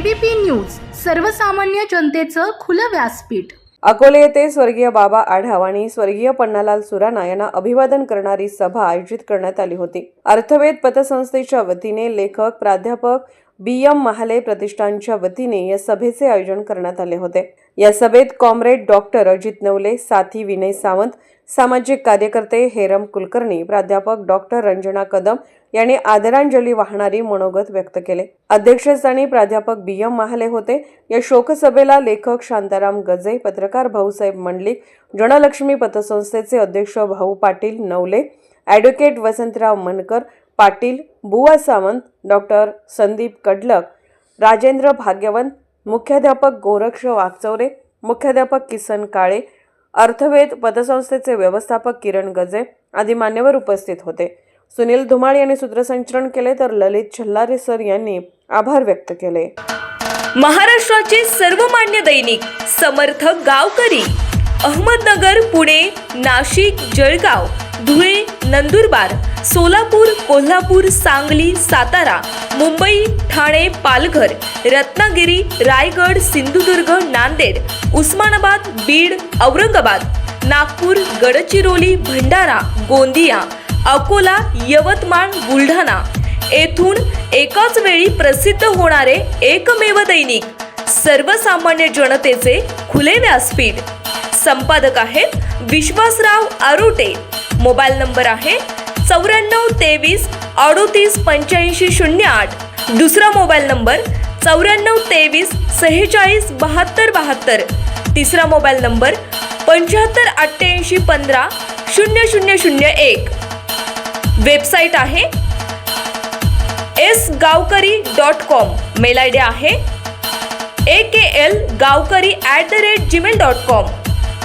ABP news, सर्वसामान्य जनतेचं खुलं व्यासपीठ। अकोले येथे स्वर्गीय बाबा आढाव आणि स्वर्गीय पन्नालाल सुराणा यांना अभिवादन करणारी सभा आयोजित करण्यात आली होती। अर्थवेद पतसंस्थेच्या वतीने लेखक प्राध्यापक BM महाले प्रतिष्ठानच्या वतीने या सभेचे आयोजन करण्यात आले होते। या सभेत कॉम्रेड डॉक्टर अजित नवले, साथी विनय सावंत, सामाजिक कार्यकर्ते हेरम कुलकर्णी, प्राध्यापक डॉक्टर रंजना कदम यांनी आदरांजली वाहणारी मनोगत व्यक्त केले। अध्यक्षस्थानी प्राध्यापक BM महाले होते। या शोकसभेला लेखक शांताराम गजे, पत्रकार भाऊसाहेब मंडलिक, जनलक्ष्मी पतसंस्थेचे अध्यक्ष भाऊ पाटील नवले, ॲडव्होकेट वसंतराव मनकर पाटील, बुवा सावंत, डॉक्टर संदीप कडलक, राजेंद्र भाग्यवंत, मुख्याध्यापक गोरक्ष वागचौरे, मुख्याध्यापक किसन काळे, अर्थवेद पतसंस्थेचे व्यवस्थापक किरण गजे आदी मान्यवर उपस्थित होते। सुनील धुमाळ यांनी सूत्रसंचालन केले तर ललित छल्लारे सर यांनी आभार व्यक्त केले। महाराष्ट्राचे सर्वमान्य दैनिक समर्थक गावकरी अहमदनगर, पुणे, नाशिक, जळगाव, धुळे, नंदुरबार, सोलापूर, कोल्हापूर, सांगली, सातारा, मुंबई, ठाणे, पालघर, रत्नागिरी, रायगड, सिंधुदुर्ग, नांदेड, उस्मानाबाद, बीड, औरंगाबाद, नागपूर, गडचिरोली, भंडारा, गोंदिया, अकोला, यवतमाळ, बुलढाणा येथून एकाच वेळी प्रसिद्ध होणारे एकमेव दैनिक सर्वसामान्य जनतेचे खुले व्यासपीठ। संपादक आहेत विश्वासराव आरोटे। मोबाईल नंबर आहे 94 23 38 85 08। दुसरा मोबाईल नंबर 94 23 46 72 72। तिसरा मोबाईल नंबर 75 88 15 0001। वेबसाईट आहे sgavkari.com। मेल आयडी आहे aklgavkari@gmail.com।